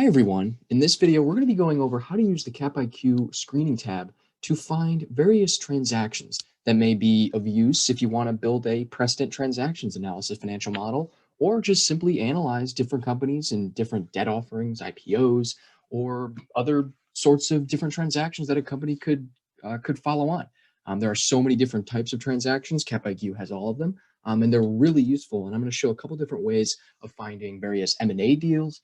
Hi everyone. In this video, we're going to be going over how to use the CapIQ screening tab to find various transactions that may be of use if you want to build a precedent transactions analysis financial model, or just simply analyze different companies and different debt offerings, IPOs, or other sorts of different transactions that a company could follow on. There are so many different types of transactions. CapIQ has all of them, and they're really useful. And I'm going to show a couple different ways of finding various M&A deals,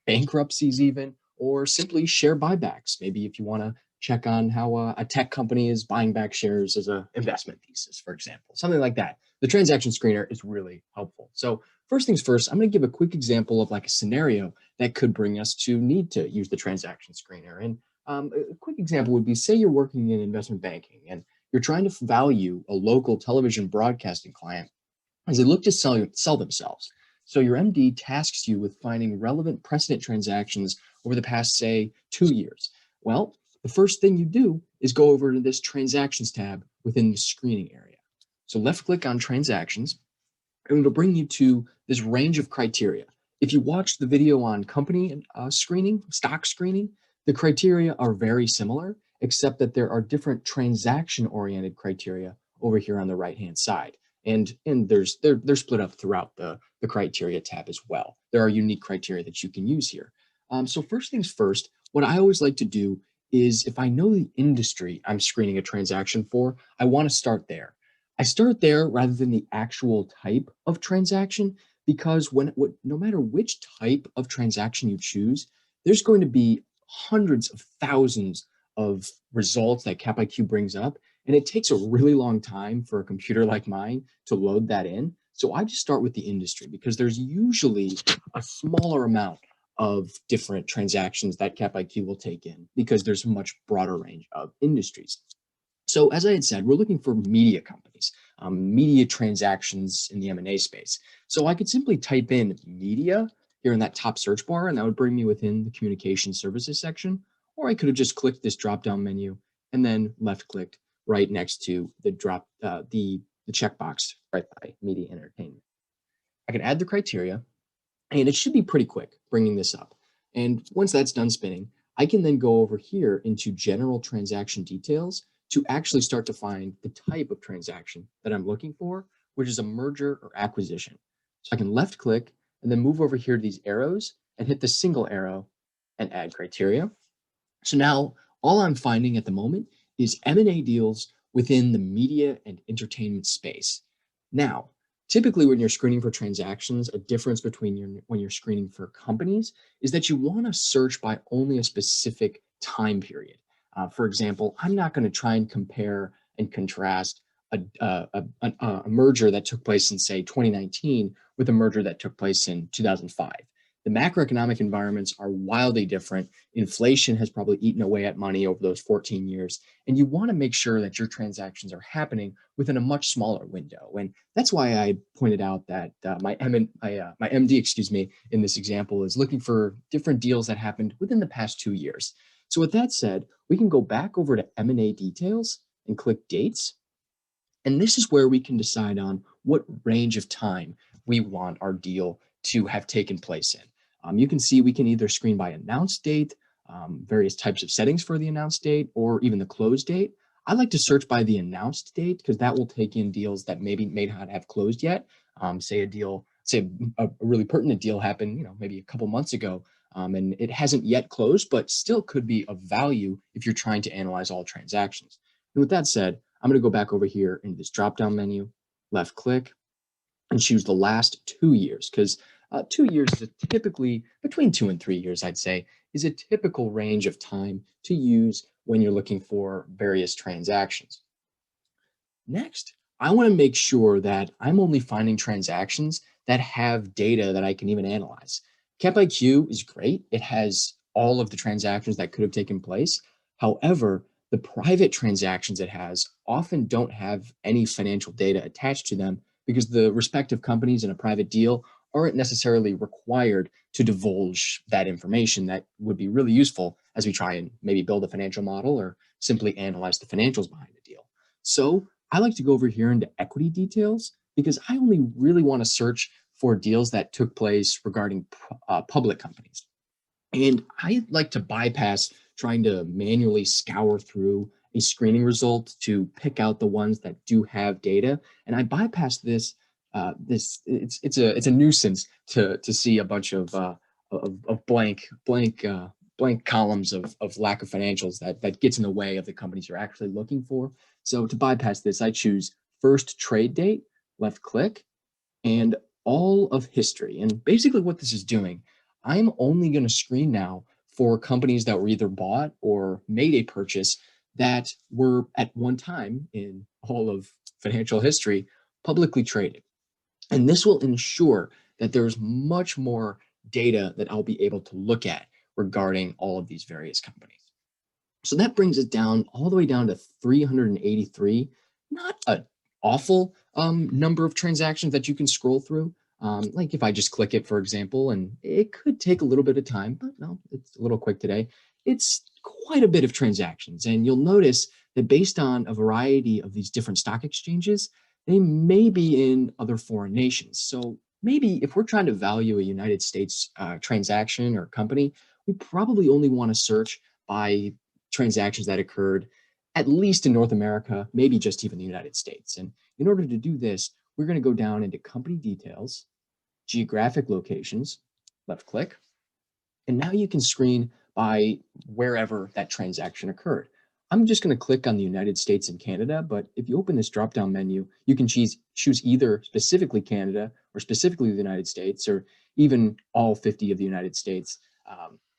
bankruptcies even, or simply share buybacks. Maybe if you want to check on how a tech company is buying back shares as an investment thesis, for example, something like that. The transaction screener is really helpful. So first things first, I'm going to give a quick example of like a scenario that could bring us to need to use the transaction screener. And a quick example would be, say you're working in investment banking and you're trying to value a local television broadcasting client as they look to sell themselves. So your MD tasks you with finding relevant precedent transactions over the past, say, 2 years. Well, the first thing you do is go over to this transactions tab within the screening area. So left click on transactions, and it'll bring you to this range of criteria. If you watch the video on company screening, stock screening, the criteria are very similar, except that there are different transaction-oriented criteria over here on the right-hand side. And they're split up throughout the criteria tab as well. There are unique criteria that you can use here. So first things first, what I always like to do is if I know the industry I'm screening a transaction for, I want to start there. I start there rather than the actual type of transaction, because no matter which type of transaction you choose, there's going to be hundreds of thousands of results that CapIQ brings up, and it takes a really long time for a computer like mine to load that in. So I just start with the industry because there's usually a smaller amount of different transactions that CapIQ will take in because there's a much broader range of industries. So as I had said, we're looking for media companies, media transactions in the M&A space. So I could simply type in media here in that top search bar, and that would bring me within the communication services section. Or I could have just clicked this drop-down menu and then left-clicked right next to the checkbox right by media entertainment. I can add the criteria, and it should be pretty quick bringing this up. And once that's done spinning, I can then go over here into general transaction details to actually start to find the type of transaction that I'm looking for, which is a merger or acquisition. So I can left click and then move over here to these arrows and hit the single arrow and add criteria. So now all I'm finding at the moment is M&A deals within the media and entertainment space. Now, typically when you're screening for transactions, a difference between when you're screening for companies is that you want to search by only a specific time period. For example, I'm not going to try and compare and contrast a merger that took place in, say, 2019 with a merger that took place in 2005. The macroeconomic environments are wildly different. Inflation has probably eaten away at money over those 14 years. And you want to make sure that your transactions are happening within a much smaller window. And that's why I pointed out that my MD, in this example is looking for different deals that happened within the past 2 years. So with that said, we can go back over to M&A details and click dates. And this is where we can decide on what range of time we want our deal to have taken place in. You can see we can either screen by announced date, various types of settings for the announced date, or even the close date. I like to search by the announced date because that will take in deals that maybe may not have closed yet. Say a really pertinent deal happened, maybe a couple months ago, and it hasn't yet closed, but still could be of value if you're trying to analyze all transactions. And with that said, I'm going to go back over here in this drop-down menu, left click, and choose the last 2 years, because 2 years is typically between 2 and 3 years, I'd say, is a typical range of time to use when you're looking for various transactions. Next, I want to make sure that I'm only finding transactions that have data that I can even analyze. CapIQ is great. It has all of the transactions that could have taken place. However, the private transactions it has often don't have any financial data attached to them because the respective companies in a private deal aren't necessarily required to divulge that information that would be really useful as we try and maybe build a financial model or simply analyze the financials behind the deal. So I like to go over here into equity details because I only really want to search for deals that took place regarding public companies. And I like to bypass trying to manually scour through a screening result to pick out the ones that do have data. And I bypass this. It's a nuisance to see a bunch of blank columns of lack of financials that gets in the way of the companies you're actually looking for. So to bypass this, I choose first trade date, left click, and all of history. And basically, what this is doing, I'm only going to screen now for companies that were either bought or made a purchase that were at one time in all of financial history publicly traded. And this will ensure that there's much more data that I'll be able to look at regarding all of these various companies. So that brings it down all the way down to 383. Not an awful number of transactions that you can scroll through. Like if I just click it, for example, and it could take a little bit of time, but no, it's a little quick today. It's quite a bit of transactions. And you'll notice that based on a variety of these different stock exchanges, they may be in other foreign nations. So maybe if we're trying to value a United States transaction or company, we probably only want to search by transactions that occurred at least in North America, maybe just even the United States. And in order to do this, we're going to go down into company details, geographic locations, left click, and now you can screen by wherever that transaction occurred. I'm just going to click on the United States and Canada, but if you open this drop-down menu, you can choose either specifically Canada or specifically the United States, or even all 50 of the United States,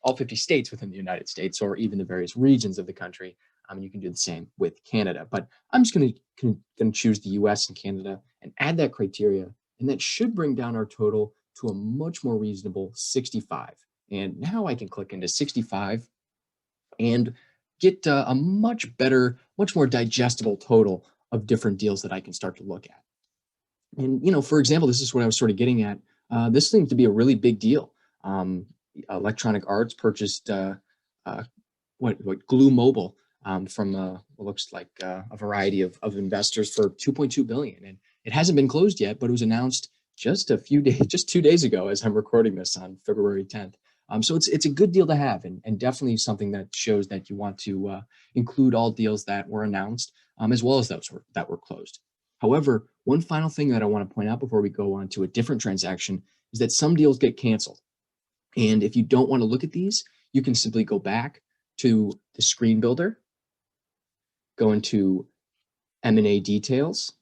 all 50 states within the United States, or even the various regions of the country. You can do the same with Canada, but I'm just going to choose the US and Canada and add that criteria, and that should bring down our total to a much more reasonable 65. And now I can click into 65 and get a much better, much more digestible total of different deals that I can start to look at. And, for example, this is what I was sort of getting at. This seems to be a really big deal. Electronic Arts purchased what Glue Mobile from what looks like a variety of investors for 2.2 billion, and it hasn't been closed yet, but it was announced just a few days, just 2 days ago, as I'm recording this on February 10th. So it's a good deal to have, and definitely something that shows that you want to include all deals that were announced, as well as those that were closed. However, one final thing that I want to point out before we go on to a different transaction is that some deals get canceled. And if you don't want to look at these, you can simply go back to the screen builder, go into M&A details,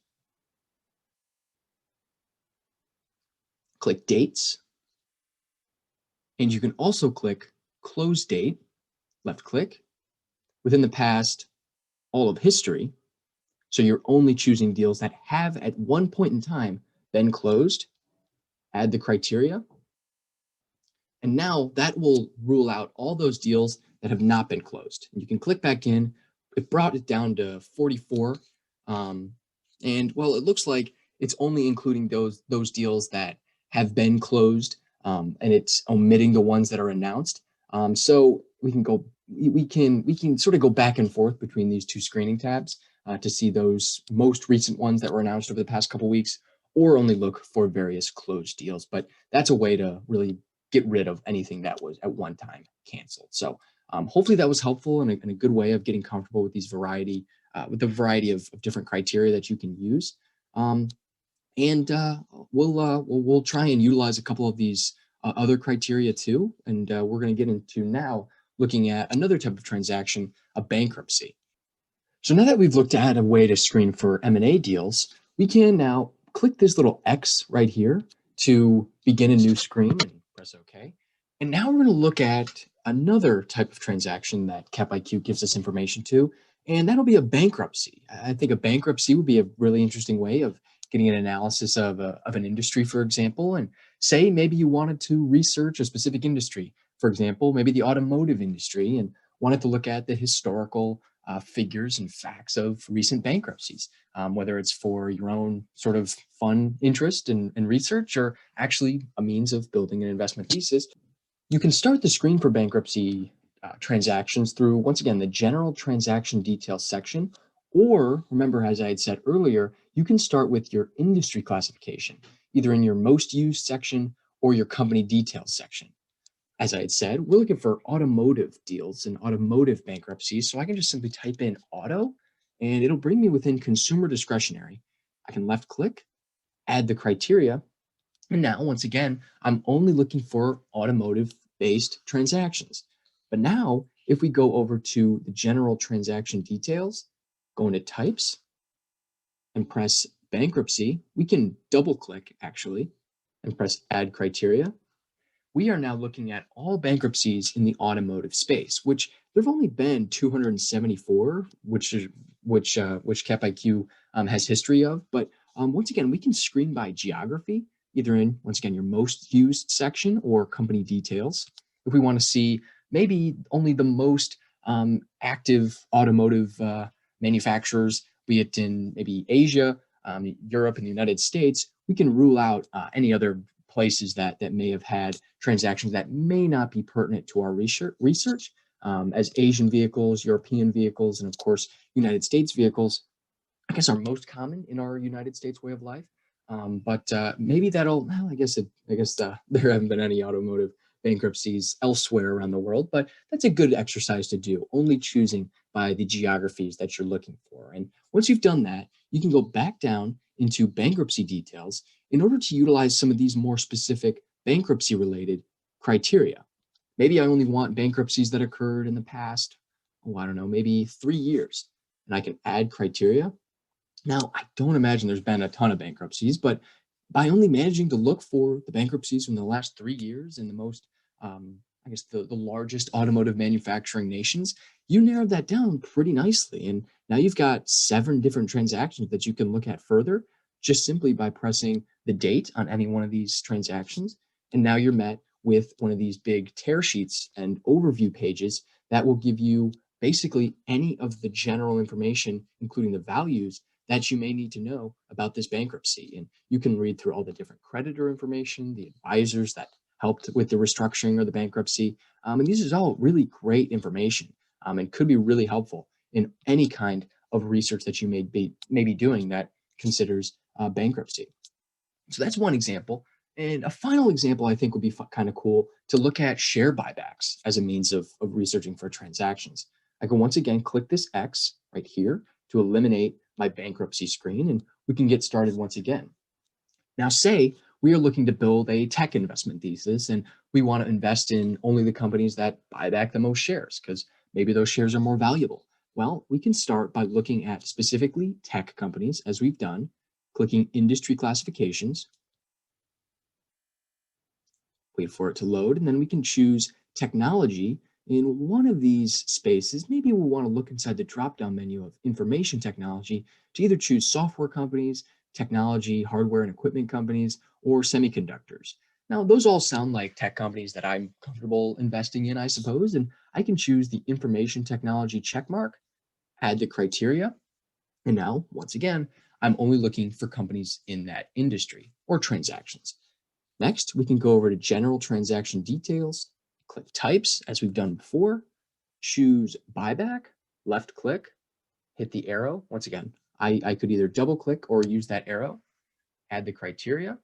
click dates, and you can also click close date, left click, within the past, all of history. So you're only choosing deals that have at one point in time been closed, add the criteria, and now that will rule out all those deals that have not been closed. You can click back in. It brought it down to 44. And well, it looks like it's only including those deals that have been closed, and it's omitting the ones that are announced. So we can sort of go back and forth between these two screening tabs to see those most recent ones that were announced over the past couple weeks, or only look for various closed deals. But that's a way to really get rid of anything that was at one time canceled. So hopefully that was helpful and a good way of getting comfortable with with the variety of different criteria that you can use. And we'll try and utilize a couple of these other criteria too. And we're going to get into now looking at another type of transaction, a bankruptcy. So now that we've looked at a way to screen for M&A deals, we can now click this little X right here to begin a new screen and press OK. And now we're going to look at another type of transaction that CapIQ gives us information to, and that'll be a bankruptcy. I think a bankruptcy would be a really interesting way of getting an analysis of an industry, for example, and say maybe you wanted to research a specific industry, for example, maybe the automotive industry, and wanted to look at the historical figures and facts of recent bankruptcies, whether it's for your own sort of fun interest and research, or actually a means of building an investment thesis. You can start the screen for bankruptcy transactions through, once again, the general transaction details section, or remember, as I had said earlier, you can start with your industry classification, either in your most used section or your company details section. As I had said, we're looking for automotive deals and automotive bankruptcies. So I can just simply type in auto and it'll bring me within consumer discretionary. I can left click, add the criteria. And now, once again, I'm only looking for automotive based transactions. But now, if we go over to the general transaction details, go into types and press bankruptcy, we can double click actually and press add criteria. We are now looking at all bankruptcies in the automotive space, which there have only been 274, which CapIQ has history of. But once again, we can screen by geography, either in once again your most used section or company details. If we want to see maybe only the most active automotive manufacturers, be it in maybe Asia, Europe, and the United States, we can rule out any other places that may have had transactions that may not be pertinent to our research, as Asian vehicles, European vehicles, and of course, United States vehicles, I guess, are most common in our United States way of life. But maybe that'll, well, there haven't been any automotive bankruptcies elsewhere around the world, but that's a good exercise to do, only choosing by the geographies that you're looking for. And once you've done that, you can go back down into bankruptcy details in order to utilize some of these more specific bankruptcy related criteria. Maybe I only want bankruptcies that occurred in the past, oh, I don't know, maybe 3 years. And I can add criteria. Now, I don't imagine there's been a ton of bankruptcies, but by only managing to look for the bankruptcies from the last 3 years in the most, I guess, the largest automotive manufacturing nations, you narrowed that down pretty nicely. And now you've got 7 different transactions that you can look at further just simply by pressing the date on any one of these transactions. And now you're met with one of these big tear sheets and overview pages that will give you basically any of the general information, including the values that you may need to know about this bankruptcy. And you can read through all the different creditor information, the advisors that helped with the restructuring or the bankruptcy. And this is all really great information, and could be really helpful in any kind of research that you may be doing that considers bankruptcy. So that's one example. And a final example I think would be kind of cool to look at share buybacks as a means of researching for transactions. I can once again click this X right here to eliminate my bankruptcy screen, and we can get started once again. Now, say we are looking to build a tech investment thesis and we want to invest in only the companies that buy back the most shares because maybe those shares are more valuable. Well, we can start by looking at specifically tech companies, as we've done, clicking industry classifications, wait for it to load, and then we can choose technology in one of these spaces. Maybe we'll want to look inside the drop-down menu of information technology to either choose software companies, technology, hardware and equipment companies, or semiconductors. Now, those all sound like tech companies that I'm comfortable investing in, I suppose, and I can choose the information technology checkmark, add the criteria, and now, once again, I'm only looking for companies in that industry or transactions. Next, we can go over to general transaction details, click types as we've done before, choose buyback, left click, hit the arrow. Once again, I could either double click or use that arrow, add the criteria.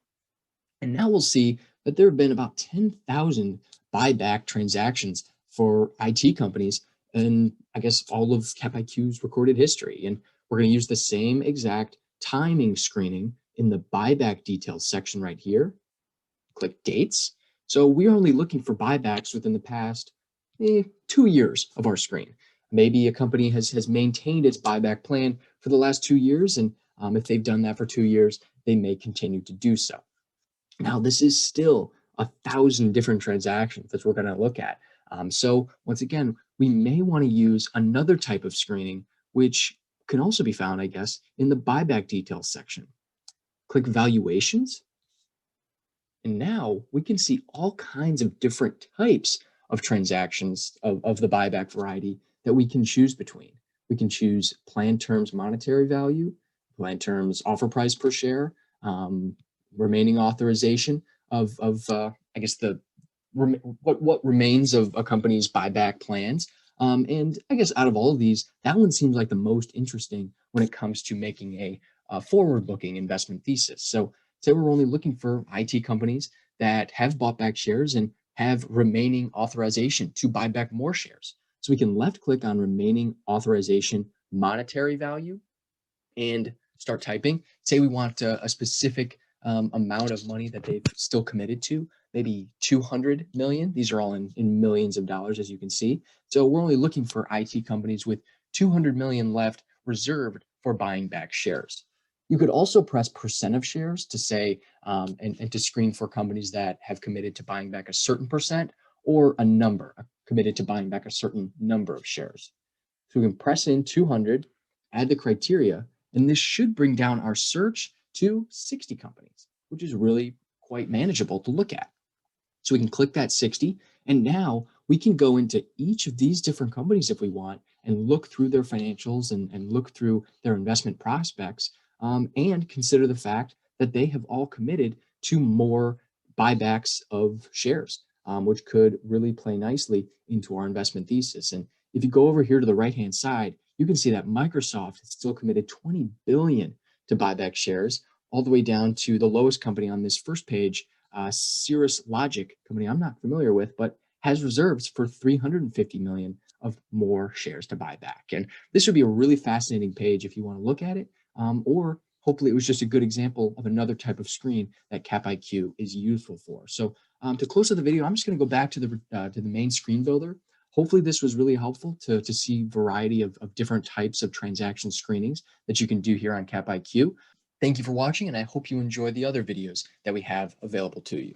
And now we'll see that there have been about 10,000 buyback transactions for IT companies and I guess all of CapIQ's recorded history. And we're going to use the same exact timing screening in the buyback details section right here. Click dates. So we're only looking for buybacks within the past 2 years of our screen. Maybe a company has maintained its buyback plan for the last 2 years, and if they've done that for 2 years, they may continue to do so. Now, this is still 1,000 different transactions that we're going to look at. So once again, we may want to use another type of screening, which can also be found, I guess, in the buyback details section. Click valuations. And now we can see all kinds of different types of transactions of the buyback variety that we can choose between. We can choose plan terms monetary value, plan terms offer price per share, remaining authorization of I guess what remains of a company's buyback plans. And I guess out of all of these, that one seems like the most interesting when it comes to making a forward-looking investment thesis. So say we're only looking for IT companies that have bought back shares and have remaining authorization to buy back more shares. So we can left click on remaining authorization monetary value and start typing. Say we want a specific amount of money that they've still committed to, maybe 200 million. These are all in millions of dollars, as you can see. So we're only looking for IT companies with 200 million left reserved for buying back shares. You could also press percent of shares to say, and to screen for companies that have committed to buying back a certain percent or a number, committed to buying back a certain number of shares. So we can press in 200, add the criteria, and this should bring down our search to 60 companies, which is really quite manageable to look at. So we can click that 60, and now we can go into each of these different companies if we want and look through their financials and look through their investment prospects, and consider the fact that they have all committed to more buybacks of shares, which could really play nicely into our investment thesis. And if you go over here to the right-hand side, you can see that Microsoft has still committed 20 billion to buy back shares, all the way down to the lowest company on this first page, Cirrus Logic company I'm not familiar with, but has reserves for 350 million of more shares to buy back. And this would be a really fascinating page if you want to look at it, or hopefully it was just a good example of another type of screen that CapIQ is useful for. So to close out the video, I'm just going to go back to the main screen builder. Hopefully this was really helpful to see variety of different types of transaction screenings that you can do here on CapIQ. Thank you for watching, and I hope you enjoy the other videos that we have available to you.